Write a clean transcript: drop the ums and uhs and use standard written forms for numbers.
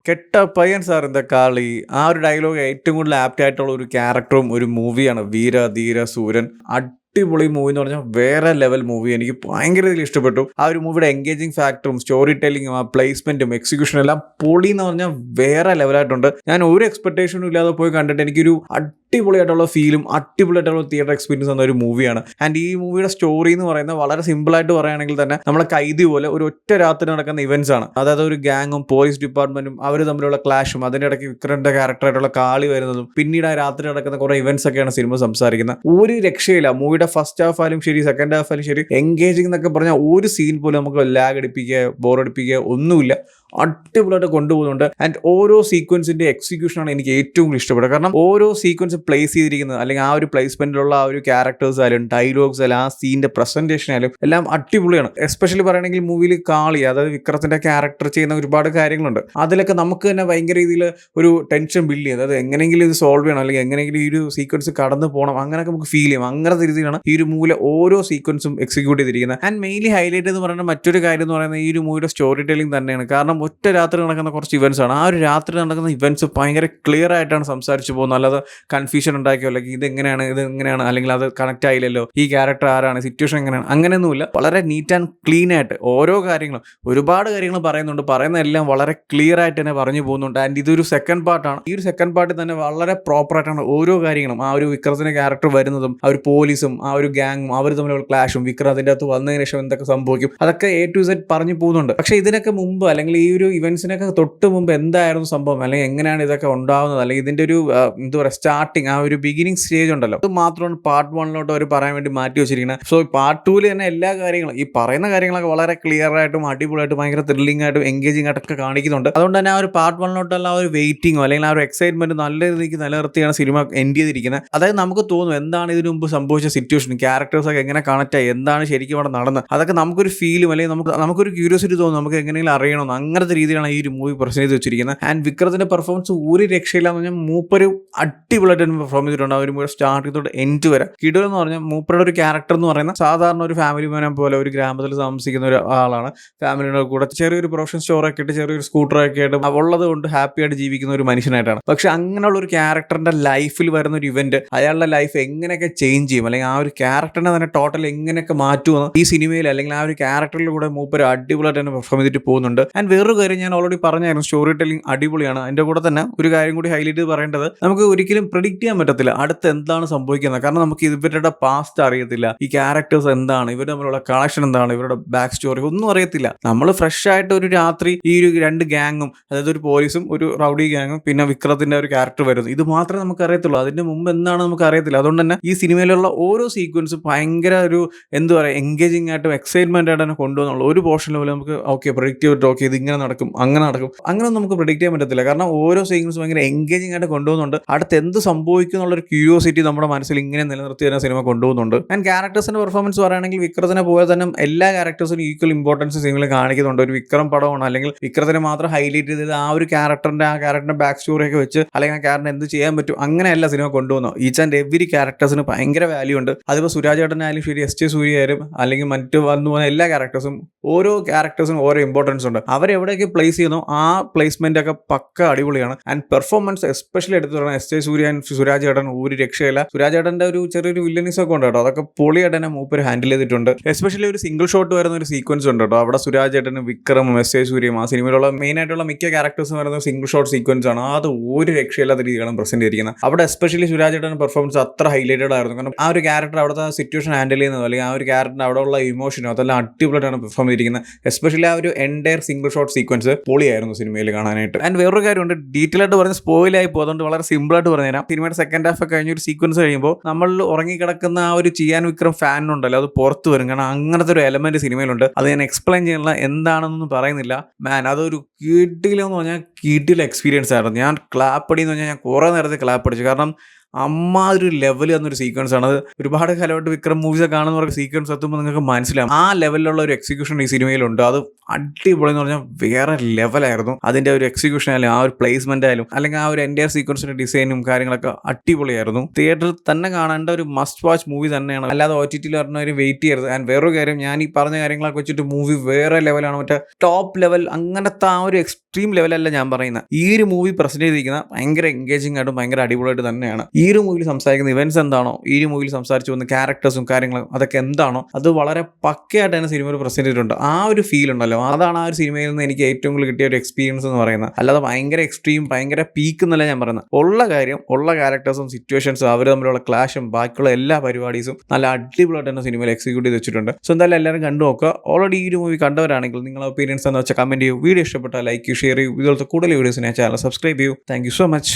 കെട്ട പയ്യൻ സാർ എന്താ കളി ആ ഒരു ഡയലോഗ് ഏറ്റവും കൂടുതൽ ആപ്റ്റ് ആയിട്ടുള്ള ഒരു ക്യാരക്ടറും ഒരു മൂവിയാണ് വീര ധീര സൂരൻ. അടിപൊളി മൂവി എന്ന് പറഞ്ഞാൽ വേറെ ലെവൽ മൂവി. എനിക്ക് ഭയങ്കര ഇതിൽ ഇഷ്ടപ്പെട്ടു. ആ ഒരു മൂവിയുടെ എൻഗേജിങ് ഫാക്ടറും സ്റ്റോറി ടെല്ലിങ്ങും ആ പ്ലേസ്മെന്റും എക്സിക്യൂഷനും എല്ലാം പൊളി എന്ന് പറഞ്ഞാൽ വേറെ ലെവലായിട്ടുണ്ട്. ഞാൻ ഒരു എക്സ്പെക്ടേഷനും ഇല്ലാതെ പോയി കണ്ടിട്ട് എനിക്കൊരു അടിപൊളിയായിട്ടുള്ള ഫീലും അടിപൊളിയായിട്ടുള്ള തിയേറ്റർ എക്സ്പീരിയൻസ് എന്ന ഒരു മൂവിയാണ്. ആൻഡ് ഈ മൂവിയുടെ സ്റ്റോറി എന്ന് പറയുന്നത് വളരെ സിമ്പിളായിട്ട് പറയുകയാണെങ്കിൽ തന്നെ നമ്മളെ കൈദി പോലെ ഒരു ഒറ്റ രാത്രി നടക്കുന്ന ഇവന്റ്സ് ആണ്. അതായത് ഒരു ഗാങ്ങും പോലീസ് ഡിപ്പാർട്ട്മെന്റും അവർ തമ്മിലുള്ള ക്ലാഷും അതിൻ്റെ ഇടയ്ക്ക് വിക്രമിന്റെ ക്യാരക്ടറായിട്ടുള്ള കാളി വരുന്നതും പിന്നീട് ആ രാത്രി നടക്കുന്ന കുറെ ഇവന്റ്സ് ഒക്കെയാണ് സിനിമ സംസാരിക്കുന്നത്. ഒരു രക്ഷയില്ല. മൂവിയുടെ ഫസ്റ്റ് ഹാഫ് ആയാലും ശരി സെക്കൻഡ് ഹാഫ് ആയാലും ശരി എൻഗേജിംഗ് എന്നൊക്കെ പറഞ്ഞാൽ ഒരു സീൻ പോലും നമുക്ക് ലാഗ് അടിപ്പിക്കുക ബോറടിപ്പിക്കുക ഒന്നുമില്ല. അടിപൊളിയായിട്ട് കൊണ്ടുപോകുന്നുണ്ട്. ആൻഡ് ഓരോ സീക്വൻസിന്റെ എക്സിക്യൂഷനാണ് എനിക്ക് ഏറ്റവും ഇഷ്ടപ്പെട്ടത്. കാരണം ഓരോ സീക്വൻസ് പ്ലേസ് ചെയ്തിരിക്കുന്നത് അല്ലെങ്കിൽ ആ ഒരു പ്ലേസ്മെന്റിലുള്ള ആ ഒരു ക്യാരക്ടേഴ്സ് ആയാലും ഡയലോഗ്സ് ആയാലും ആ സീനിന്റെ പ്രസന്റേഷൻ ആയാലും എല്ലാം അടിപൊളിയാണ്. എസ്പെഷ്യലി പറയുകയാണെങ്കിൽ മൂവിയിൽ കാളി അതായത് വിക്രത്തിന്റെ ക്യാരക്ടർ ചെയ്യുന്ന ഒരുപാട് കാര്യങ്ങളുണ്ട്. അതിലൊക്കെ നമുക്ക് തന്നെ ഭയങ്കര രീതിയിൽ ഒരു ടെൻഷൻ ബിൽഡ് ചെയ്യും. അതായത് എങ്ങനെയെങ്കിലും ഇത് സോൾവ് ചെയ്യണം അല്ലെങ്കിൽ എങ്ങനെയെങ്കിലും ഈ ഒരു സീക്വൻസ് കടന്നു പോകണം അങ്ങനെയൊക്കെ നമുക്ക് ഫീൽ ചെയ്യും. അങ്ങനത്തെ രീതിയിലാണ് ഈ ഒരു മൂവിയിലെ ഓരോ സീക്വൻസും എക്സിക്യൂട്ട് ചെയ്തിരിക്കുന്നത്. ആൻഡ് മെയിൻലി ഹൈലൈറ്റ് എന്ന് പറയുന്ന മറ്റൊരു കാര്യം എന്ന് പറയുന്നത് ഈ ഒരു മൂവിയുടെ സ്റ്റോറി ടെല്ലിംഗ് തന്നെയാണ്. കാരണം ഒറ്റ രാത്രി നടക്കുന്ന കുറച്ച് ഇവന്റ്സ് ആണ്. ആ ഒരു രാത്രി നടക്കുന്ന ഇവന്റ്സ് ഭയങ്കര ക്ലിയർ ആയിട്ടാണ് സംസാരിച്ചു പോകുന്നത്. അല്ലാതെ കൺഫ്യൂഷൻ ഉണ്ടാക്കിയോ അല്ലെങ്കിൽ ഇതെങ്ങനെയാണ് അല്ലെങ്കിൽ അത് കണക്ട് ആയില്ലല്ലോ, ഈ ക്യാരക്ടർ ആരാണ്, സിറ്റുവേഷൻ എങ്ങനെയാണ്, അങ്ങനെയൊന്നുമില്ല. വളരെ നീറ്റ് ആൻഡ് ക്ലീൻ ആയിട്ട് ഓരോ കാര്യങ്ങളും ഒരുപാട് കാര്യങ്ങൾ പറയുന്നുണ്ട്. പറയുന്ന എല്ലാം വളരെ ക്ലിയർ ആയിട്ട് തന്നെ പറഞ്ഞു പോകുന്നുണ്ട്. ആൻഡ് ഇതൊരു സെക്കൻഡ് പാർട്ടാണ്. ഈ ഒരു സെക്കൻഡ് പാർട്ടിൽ തന്നെ വളരെ പ്രോപ്പർ ആയിട്ടാണ് ഓരോ കാര്യങ്ങളും ആ ഒരു വിക്രത്തിന്റെ ക്യാരക്ടർ വരുന്നതും ആ ഒരു പോലീസും ആ ഒരു ഗാങ്ങും അവർ തമ്മിലുള്ള ക്ലാഷും വിക്രം അതിൻ്റെ അകത്ത് വന്നതിന് ശേഷം എന്തൊക്കെ സംഭവിക്കും അതൊക്കെ A to Z പറഞ്ഞു പോകുന്നുണ്ട്. പക്ഷേ ഇതിനൊക്കെ മുമ്പ് അല്ലെങ്കിൽ ഈ ഒരു ഇവന്റ്സിനൊക്കെ തൊട്ട് മുമ്പ് എന്തായിരുന്നു സംഭവം അല്ലെങ്കിൽ എങ്ങനെയാണ് ഇതൊക്കെ ഉണ്ടാവുന്നത് അല്ലെങ്കിൽ ഇതിന്റെ ഒരു എന്താ പറയുക സ്റ്റാർട്ടിങ് ആ ഒരു ബിഗിനിങ് സ്റ്റേജ് ഉണ്ടല്ലോ അത് മാത്രമാണ് പാർട്ട് 1 അവർ പറയാൻ വേണ്ടി മാറ്റി വെച്ചിരിക്കുന്നത്. സോ പാർട്ട് 2 തന്നെ എല്ലാ കാര്യങ്ങളും ഈ പറയുന്ന കാര്യങ്ങളൊക്കെ വളരെ ക്ലിയർ ആയിട്ടും അടിപൊളിയായിട്ടും ഭയങ്കര ത്രില്ലിംഗ് ആയിട്ടും എൻഗേജിംഗ് ആയിട്ടൊക്കെ കാണിക്കുന്നുണ്ട്. അതുകൊണ്ട് തന്നെ ആ ഒരു പാർട്ട് 1 ആ ഒരു വെയിറ്റിംഗോ അല്ലെങ്കിൽ ആ ഒരു എക്സൈറ്റ്മെന്റ് നല്ല രീതിക്ക് നിലനിർത്തിയാണ് സിനിമ എൻഡ് ചെയ്തിരിക്കുന്നത്. അതായത് നമുക്ക് തോന്നും എന്താണ് ഇതിനു മുമ്പ് സംഭവിച്ച സിറ്റുവേഷൻ, ക്യാരക്ടേഴ്സ് ഒക്കെ എങ്ങനെ കണക്ട് ആയി, എന്താണ് ശരിക്കും അവിടെ നടന്നത്, അതൊക്കെ നമുക്കൊരു ഫീലും അല്ലെങ്കിൽ നമുക്കൊരു ക്യൂരിയോസിറ്റി തോന്നും, നമുക്ക് എങ്ങനെയെങ്കിലും അറിയണമെന്ന്. അങ്ങനത്തെ രീതിയിലാണ് ഈ ഒരു മൂവി പ്രസന്റ് ചെയ്ത് വെച്ചിരിക്കുന്നത്. ആൻഡ് വിക്രത്തിന്റെ പെർഫോമൻസ് ഒരു രക്ഷയില്ലാന്ന് പറഞ്ഞാൽ മൂപ്പര് അടിപൊളിയായിട്ട് പെർഫോം ചെയ്തിട്ടുണ്ട്. ആ ഒരു മൂവി സ്റ്റാർട്ടിംഗ് തൊട്ട് എൻഡ് വരെ കിടു എന്ന് പറഞ്ഞാൽ മൂപ്പരുടെ ഒരു ക്യാരക്ടർ എന്ന് പറയുന്ന സാധാരണ ഒരു ഫാമിലി മാനെ പോലെ ഒരു ഗ്രാമത്തിൽ താമസിക്കുന്ന ഒരു ആളാണ്. ഫാമിലിയുടെ കൂടെ ചെറിയൊരു പ്രൊഫഷൻ സ്റ്റോറൊക്കെ ഇട്ട് ചെറിയൊരു സ്കൂട്ടറൊക്കെ ആയിട്ട് ഉള്ളത് കൊണ്ട് ഹാപ്പി ആയിട്ട് ജീവിക്കുന്ന ഒരു മനുഷ്യനായിട്ടാണ്. പക്ഷെ അങ്ങനെയുള്ള ഒരു ക്യാരക്ടറിന്റെ ലൈഫിൽ വരുന്ന ഒരു ഇവന്റ് അയാളുടെ ലൈഫ് എങ്ങനെയൊക്കെ ചേഞ്ച് ചെയ്യും അല്ലെങ്കിൽ ആ ഒരു ക്യാരക്ടറിനെ തന്നെ ടോട്ടൽ എങ്ങനെയൊക്കെ മാറ്റുമെന്ന് ഈ സിനിമയിൽ അല്ലെങ്കിൽ ആ ഒരു ക്യാരക്ടറിലൂടെ മൂപ്പര് അടിപൊളിയായിട്ട് തന്നെ പെർഫോം ചെയ്തിട്ട് പോകുന്നുണ്ട്. ആൻഡ് വേറൊരു കാര്യം ഞാൻ ഓൾറെഡി പറഞ്ഞായിരുന്നു, സ്റ്റോറി ടെല്ലിംഗ് അടിപൊളിയാണ്. അതിന്റെ കൂടെ തന്നെ ഒരു കാര്യം കൂടി ഹൈലൈറ്റ് ചെയ്ത് പറയേണ്ടത്, നമുക്ക് ഒരിക്കലും പ്രിഡിക്റ്റ് ചെയ്യാൻ പറ്റത്തില്ല അടുത്ത് എന്താണ് സംഭവിക്കുന്നത്. കാരണം നമുക്ക് ഇവരുടെ പാസ്റ്റ് അറിയത്തില്ല, ഈ ക്യാരക്ടേഴ്സ് എന്താണ്, ഇവർ തമ്മിലുള്ള കണക്ഷൻ എന്താണ്, ഇവരുടെ ബാക്ക് സ്റ്റോറി ഒന്നും അറിയത്തില്ല. നമ്മൾ ഫ്രഷ് ആയിട്ട് ഒരു രാത്രി ഈ ഒരു രണ്ട് ഗാങ്ങും അതായത് ഒരു പോലീസും ഒരു റൗഡി ഗാങ്ങും പിന്നെ വിക്രത്തിന്റെ ഒരു ക്യാരക്ടർ വരുന്നു, ഇത് മാത്രമേ നമുക്ക് അറിയത്തുള്ളൂ. അതിന്റെ മുമ്പ് എന്താണ് നമുക്ക് അറിയത്തില്ല. അതുകൊണ്ട് തന്നെ ഈ സിനിമയിലുള്ള ഓരോ സീക്വൻസും ഭയങ്കര ഒരു എന്താ പറയുക എൻഗേജിംഗ് ആയിട്ടും എക്സൈറ്റ്മെന്റ് ആയിട്ട് തന്നെ കൊണ്ടുവന്നുള്ള ഒരു പോർഷനിൽ പോലും നമുക്ക് ഓക്കെ പ്രിഡിക്റ്റ് ചെയ്തിട്ട് ഓക്കെ ഇത് ഇങ്ങനെ നടക്കും അങ്ങനെ അങ്ങനെ നമുക്ക് പ്രിഡിക്റ്റ് ചെയ്യാൻ പറ്റത്തില്ല. കാരണം ഓരോ സീക്വൻസും ഭയങ്കര എൻഗേജിംഗ് ആയിട്ട് കൊണ്ടുപോകുന്നുണ്ട്. അടുത്ത് എന്ത് സംഭവിക്കും എന്നുള്ളൊരു ക്യൂരിയോസിറ്റി നമ്മുടെ മനസ്സിൽ ഇങ്ങനെ നിലനിർത്തി തന്നെ സിനിമ കൊണ്ടുപോകുന്നുണ്ട്. ആൻഡ് ക്യാരക്ടേഴ്സിന്റെ പെർഫോമൻസ് പറയുകയാണെങ്കിൽ വിക്രത്തിനെ പോലെ തന്നെ എല്ലാ ക്യാരക്ടേഴ്സിനും ഈക്വൽ ഇമ്പോർട്ടൻസ് സിനിമയിൽ കാണിക്കുന്നുണ്ട്. ഒരു വിക്രം പടമാണ് അല്ലെങ്കിൽ വിക്രത്തിനെ മാത്രം ഹൈലൈറ്റ് ചെയ്ത് ആ ഒരു ക്യാരക്ടറിന്റെ ബാക്ക് സ്റ്റോറി ഒക്കെ വെച്ച് അല്ലെങ്കിൽ ആ ക്യാരക്ടർ എന്ത് ചെയ്യാൻ പറ്റും അങ്ങനെയല്ല സിനിമ കൊണ്ടുപോകുന്നത്. ഈച്ച് ആൻഡ് എവരി ക്യാരക്ടേഴ്സിന് ഭയങ്കര വാല്യൂ ഉണ്ട്. അതിപ്പോൾ സുരാജ് ഏട്ടനായാലും ശരി, S.J. സൂര്യ ആയാലും അല്ലെങ്കിൽ മറ്റു വന്നു പോകുന്ന എല്ലാ ക്യാരക്ടേഴ്സും ഓരോ ക്യാരക്ടേഴ്സിനും ഓരോ ഇമ്പോർട്ടൻസ് ഉണ്ട്. അവരെവിടെയൊക്കെ പ്ലേസ് ചെയ്യുന്നു ആ പ്ലേസ്മെന്റ് ഒക്കെ പക്ക അടിപൊളിയാണ്. ആൻഡ് പെർഫോമൻസ് എസ്പെഷ്യലി എടുത്തു പറയുന്നത് S.J. സൂര്യ ആൻഡ് സുരാജ് ഏട്ടൻ ഒരു രക്ഷയില്ല. സുരാജ് ഏട്ടന്റെ ഒരു ചെറിയൊരു വില്ലനീസ് ഒക്കെ ഉണ്ട് കേട്ടോ, അതൊക്കെ പൊളിയായിട്ട് തന്നെ മൂപ്പര് ഹാൻഡിൽ ചെയ്തിട്ടുണ്ട്. എസ്പെഷ്യലി ഒരു സിംഗിൾ ഷോട്ട് വരുന്ന ഒരു സീക്വൻസ് ഉണ്ട് കേട്ടോ, അവിടെ സുരാജ് ഏട്ടനും വിക്രമും S.J. സൂര്യയും ആ സിനിമയിലുള്ള മെയിൻ ആയിട്ടുള്ള മിക്ക ക്യാരക്ടേഴ്സും വരുന്ന സിംഗിൾ ഷോട്ട് സീക്വൻസ് ആണ്. അത് ഒരു രക്ഷയില്ലാത്ത രീതിയിലാണ് പ്രസന്റ് ചെയ്തിരിക്കുന്നത്. അവിടെ എസ്പെഷ്യലി സുരാജ് ഏട്ടൻ പെർഫോമൻസ് അത്ര ഹൈലൈറ്റഡ് ആയിരുന്നു. കാരണം ആ ഒരു ക്യാരക്ടർ അവിടുത്തെ സിറ്റുവേഷൻ ഹാൻഡിൽ ചെയ്യുന്നത് അല്ലെങ്കിൽ ആ ഒരു ക്യാരക്ടറിന്റെ അവിടെ ഉള്ള ഇമോഷനും അതെല്ലാം അടിപൊളിയായിട്ടാണ് പെർഫോം ചെയ്തിരിക്കുന്നത്. എസ്പെഷ്യലി ആ ഒരു എൻഡയർ സിംഗിൾ ഷോട്ട് സീക്വൻസ് പൊളിയായിരുന്നു സിനിമയിൽ കാണാനായിട്ട്. ആൻഡ് വേറൊരു കാര്യമുണ്ട്, ഡീറ്റെയിൽ ആയിട്ട് പറഞ്ഞ് സ്പോയിലായി പോകുന്നുണ്ട്, വളരെ സിമ്പിൾ ആയിട്ട് പറഞ്ഞുതരാം. സിനിമയുടെ സെക്കൻഡ് ഹാഫ് കഴിഞ്ഞ ഒരു സീക്വൻസ് കഴിയുമ്പോൾ നമ്മളിൽ ഉറങ്ങിക്കിടക്കുന്ന ആ ഒരു ചിയാൻ വിക്രം ഫാനുണ്ടല്ലോ അത് പുറത്ത് വരും. കാരണം അങ്ങനത്തെ ഒരു എലമെന്റ് സിനിമയിലുണ്ട്. അത് ഞാൻ എക്സ്പ്ലെയിൻ ചെയ്യാനുള്ള എന്താണെന്നൊന്നും പറയുന്നില്ല. മാൻ അതൊരു കീട്ടിലെന്ന് പറഞ്ഞാൽ കീട്ടിൽ എക്സ്പീരിയൻസ് ആയിരുന്നു. ഞാൻ ക്ലാപ്പടി എന്ന് പറഞ്ഞാൽ ഞാൻ കുറേ നേരത്തെ ക്ലാപ്പ് അടിച്ചു. കാരണം ഒരു ലെവൽ എന്നൊരു സീക്വൻസ് ആണ്. അത് ഒരുപാട് കാലമായിട്ട് വിക്രം മൂവീസ് കാണുന്നവർക്ക് സീക്വൻസ് എത്തുമ്പോൾ നിങ്ങൾക്ക് മനസ്സിലാവും ആ ലെവലിലുള്ള ഒരു എക്സിക്യൂഷൻ ഈ സിനിമയിലുണ്ട്. അത് അടിപൊളി എന്ന് പറഞ്ഞാൽ വേറെ ലെവലായിരുന്നു. അതിൻ്റെ ഒരു എക്സിക്യൂഷൻ ആയാലും ആ ഒരു പ്ലേസ്മെന്റ് ആയാലും അല്ലെങ്കിൽ ആ ഒരു എൻ്റെ സീക്വൻസിന്റെ ഡിസൈനും കാര്യങ്ങളൊക്കെ അടിപൊളിയായിരുന്നു. തിയേറ്ററിൽ തന്നെ കാണേണ്ട ഒരു മസ്റ്റ് വാച്ച് മൂവി തന്നെയാണ്. അല്ലാതെ OTT-ൽ പറഞ്ഞവർ വെയിറ്റ് ചെയ്യരുത്. ആൻഡ് വേറൊരു കാര്യം, ഞാൻ ഈ പറഞ്ഞ കാര്യങ്ങളൊക്കെ വെച്ചിട്ട് മൂവി വേറെ ലെവലാണ്, മറ്റേ ടോപ്പ് ലെവൽ അങ്ങനത്തെ ആ ഒരു എക്സ്ട്രീം ലെവലല്ല ഞാൻ പറയുന്നത്. ഈ ഒരു മൂവി പ്രസന്റ് ചെയ്തിരിക്കുന്ന ഭയങ്കര എൻഗേജിംഗ് ആയിട്ടും ഭയങ്കര അടിപൊളിയായിട്ട് തന്നെയാണ്. ഈ ഒരു മൂവിയിൽ സംസാരിക്കുന്ന ഇവന്റ്സ് എന്താണോ, ഈ ഒരു മൂവിയിൽ സംസാരിച്ചു വന്ന ക്യാരക്ടേഴ്സും കാര്യങ്ങളും അതൊക്കെ എന്താണോ അത് വളരെ പക്കയായിട്ട് തന്നെ സിനിമയിൽ പ്രസന്റ് ചെയ്തിട്ടുണ്ട്. ആ ഒരു ഫീൽ ഉണ്ടല്ലോ, അതാണ് ആ ഒരു സിനിമയിൽ നിന്ന് എനിക്ക് ഏറ്റവും കൂടുതൽ കിട്ടിയ ഒരു എക്സ്പീരിയൻസ് എന്ന് പറയുന്നത്. അല്ലാതെ ഭയങ്കര എക്സ്ട്രീം ഭയങ്കര പീക്ക് എന്നല്ല ഞാൻ പറയുന്നത്. ഉള്ള കാര്യം, ഉള്ള ക്യാരക്ടേഴ്സും സിറ്റുവേഷൻസും അവർ തമ്മിലുള്ള ക്ലാഷും ബാക്കിയുള്ള എല്ലാ പരിപാടീസും നല്ല അടിപൊളിയായിട്ട് തന്നെ സിനിമയിൽ എക്സിക്യൂട്ട് ചെയ്ത് വെച്ചിട്ടുണ്ട്. സോ എന്തായാലും എല്ലാവരും കണ്ടു നോക്കുക. ഓൾറെഡി ഈ ഒരു മൂവി കണ്ടവരാണെങ്കിൽ നിങ്ങളുടെ ഒപ്പീനിയൻസ് എന്ന് വെച്ചാൽ കമന്റ് ചെയ്യൂ. വീഡിയോ ഇഷ്ടപ്പെട്ടാൽ ലൈക്ക് ചെയ്യൂ, ഷെയർ ചെയ്യൂ. ഇതുപോലത്തെ കൂടുതൽ വീഡിയോസിനെ ചാനൽ സബ്സ്ക്രൈബ് ചെയ്യൂ. Thank you so much.